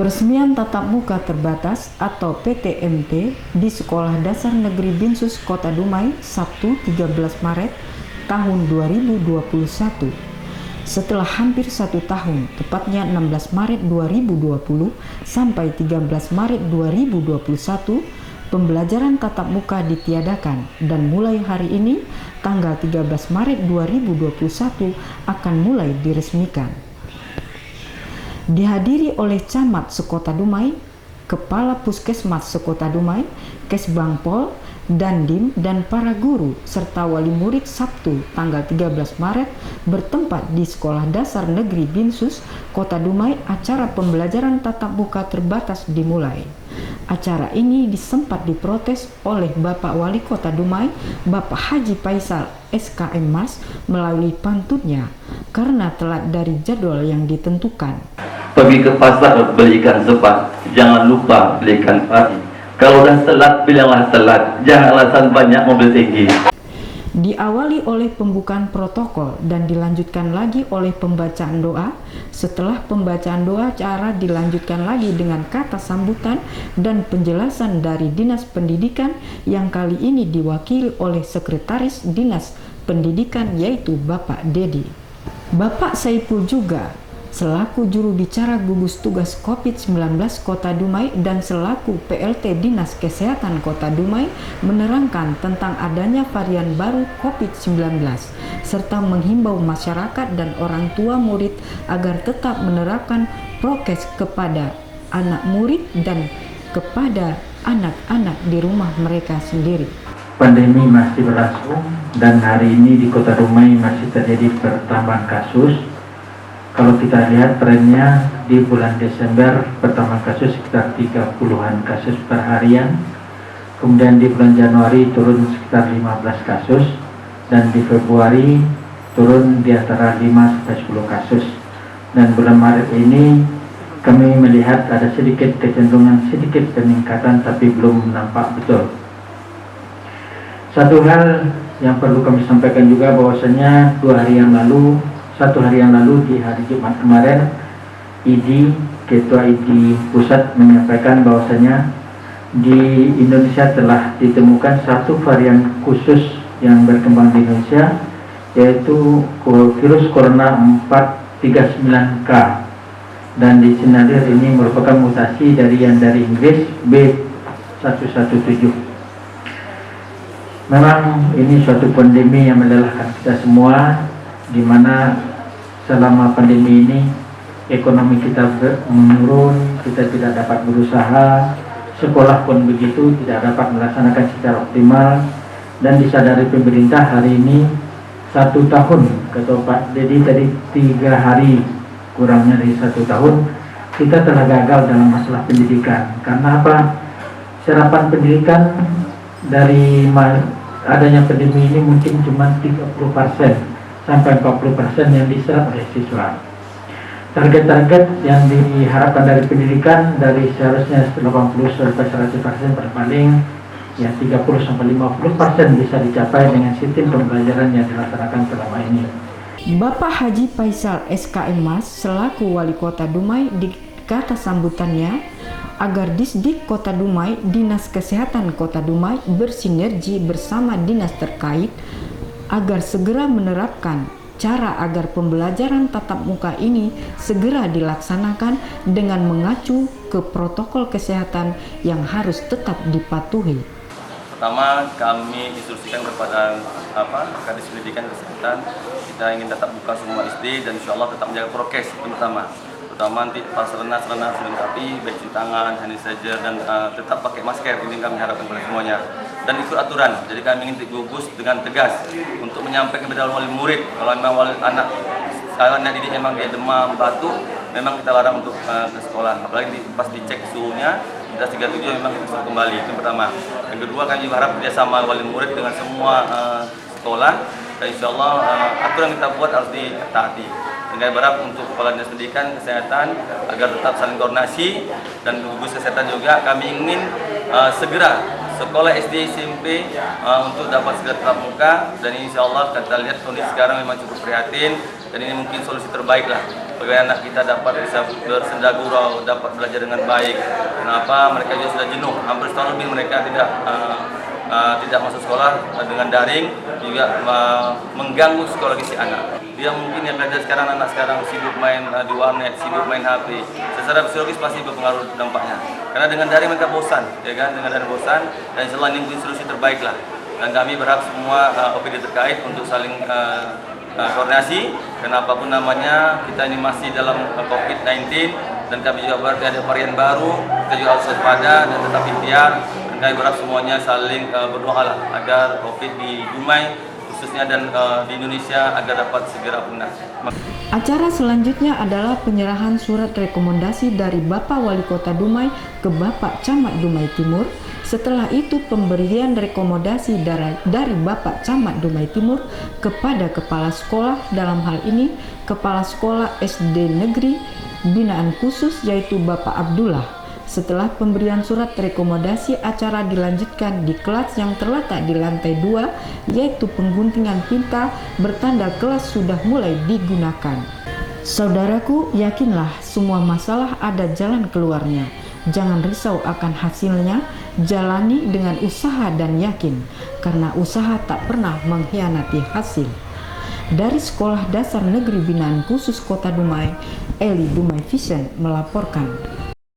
Peresmian tatap muka terbatas atau PTMT di Sekolah Dasar Negeri Binsus Kota Dumai Sabtu 13 Maret tahun 2021. Setelah hampir 1 tahun, tepatnya 16 Maret 2020 sampai 13 Maret 2021, pembelajaran tatap muka ditiadakan dan mulai hari ini, tanggal 13 Maret 2021 akan mulai diresmikan. Dihadiri oleh Camat Sekota Dumai, Kepala Puskesmas Sekota Dumai, Kesbangpol, Dandim, dan para guru serta wali murid Sabtu tanggal 13 Maret bertempat di Sekolah Dasar Negeri Binsus Kota Dumai. Acara pembelajaran tatap muka terbatas dimulai. Acara ini disempat diprotes oleh Bapak Wali Kota Dumai, Bapak Haji Faisal SKM Mas, melalui pantunnya karena telat dari jadwal yang ditentukan. Pergi ke pasar beli ikan sepat, jangan lupa beli ikan pari. Kalau dah telat, bilanglah telat, jangan alasan banyak mobil tinggi. Diawali oleh pembukaan protokol dan dilanjutkan lagi oleh pembacaan doa. Setelah pembacaan doa, acara dilanjutkan lagi dengan kata sambutan dan penjelasan dari Dinas Pendidikan yang kali ini diwakili oleh Sekretaris Dinas Pendidikan yaitu Bapak Dedi. Bapak Saipul juga selaku juru bicara gugus tugas COVID-19 Kota Dumai dan selaku PLT Dinas Kesehatan Kota Dumai menerangkan tentang adanya varian baru COVID-19 serta menghimbau masyarakat dan orang tua murid agar tetap menerapkan prokes kepada anak murid dan kepada anak-anak di rumah mereka sendiri. Pandemi masih berlangsung dan hari ini di Kota Dumai masih terjadi pertambahan kasus. Kalau kita lihat trennya di bulan Desember pertama kasus sekitar 30-an kasus per harian, kemudian di bulan Januari turun sekitar 15 kasus, dan di Februari turun di antara 5-10 kasus, dan bulan Maret ini kami melihat ada sedikit kecenderungan sedikit peningkatan tapi belum nampak betul. Satu hal yang perlu kami sampaikan juga bahwasanya satu hari yang lalu di hari Jumat kemarin, Ketua ID Pusat menyampaikan bahwasanya di Indonesia telah ditemukan satu varian khusus yang berkembang di Indonesia, yaitu virus corona 439K, dan disinyalir ini merupakan mutasi dari Inggris B117. Memang ini suatu pandemi yang melelahkan kita semua, di mana selama pandemi ini ekonomi kita menurun, kita tidak dapat berusaha, sekolah pun begitu tidak dapat melaksanakan secara optimal, dan disadari pemerintah hari ini 1 tahun, kata Pak Dedi tadi 3 hari, kurangnya dari 1 tahun kita telah gagal dalam masalah pendidikan. Karena apa? Serapan pendidikan dari adanya pandemi ini mungkin cuma 30% sampai 40% yang diserap oleh siswa. Target-target yang diharapkan dari pendidikan dari seharusnya 80-100% paling ya 30-50% bisa dicapai dengan sistem pembelajaran yang dilaksanakan selama ini. Bapak Haji Faisal SKM Mas selaku Wali Kota Dumai di kata sambutannya agar Disdik Kota Dumai, Dinas Kesehatan Kota Dumai bersinergi bersama dinas terkait agar segera menerapkan cara agar pembelajaran tatap muka ini segera dilaksanakan dengan mengacu ke protokol kesehatan yang harus tetap dipatuhi. Pertama, kami instruksikan kepada Kadis Pendidikan Kesehatan, kita ingin tetap buka semua SD dan insya Allah tetap menjaga prokes terutama nanti pas serena sudah dilengkapi, baik cuci tangan, hand sanitizer, dan tetap pakai masker. Ini kami harapkan kepada semuanya dan ikut aturan. Jadi kami ingin gugus dengan tegas untuk menyampaikan kepada wali murid kalau memang anak didik memang dia demam, batuk, memang kita larang untuk ke sekolah. Apalagi pas dicek suhunya kita 37 memang bisa kembali. Itu pertama. Yang kedua, kami juga harap kerjasama wali murid dengan semua sekolah, dan insya Allah aturan yang kita buat harus ditaati. Dengan berharap untuk Kepala Dinas Pendidikan Kesehatan agar tetap saling koordinasi, dan gugus kesehatan juga kami ingin segera sekolah SD SMP untuk dapat segera tatap muka, dan insya Allah kita lihat kondisi sekarang memang cukup prihatin. dan ini mungkin solusi terbaik lah bagi anak kita dapat bisa bersenda gurau, dapat belajar dengan baik. Kenapa? Mereka juga sudah jenuh, hampir setahun lebih mereka tidak masuk sekolah dengan daring, juga mengganggu psikologis anak. Dia mungkin yang belajar sekarang, anak sekarang sibuk main di warnet, sibuk main HP. Secara psikologis pasti berpengaruh dampaknya. Karena dengan daring mereka bosan, ya kan? Dengan daring bosan, dan insya Allah ini mungkin solusi terbaik lah. Dan kami berharap semua OPD terkait untuk saling koordinasi. Kenapapun namanya, kita ini masih dalam COVID-19 dan kami juga berarti ada varian baru. Kita juga harus waspada dan tetap ikhtiar. Dan kami berharap semuanya saling berdoa lah agar COVID di Dumai khususnya dan di Indonesia agar dapat segera punah. Acara selanjutnya adalah penyerahan surat rekomendasi dari Bapak Wali Kota Dumai ke Bapak Camat Dumai Timur. Setelah itu pemberian rekomendasi dari Bapak Camat Dumai Timur kepada Kepala Sekolah, dalam hal ini Kepala Sekolah SD Negeri Binaan Khusus yaitu Bapak Abdullah. Setelah pemberian surat rekomendasi, acara dilanjutkan di kelas yang terletak di lantai 2 yaitu pengguntingan tinta bertanda kelas sudah mulai digunakan. Saudaraku, yakinlah semua masalah ada jalan keluarnya. Jangan risau akan hasilnya, jalani dengan usaha dan yakin, karena usaha tak pernah mengkhianati hasil. Dari Sekolah Dasar Negeri Binaan Khusus Kota Dumai, Eli Dumai Vision melaporkan.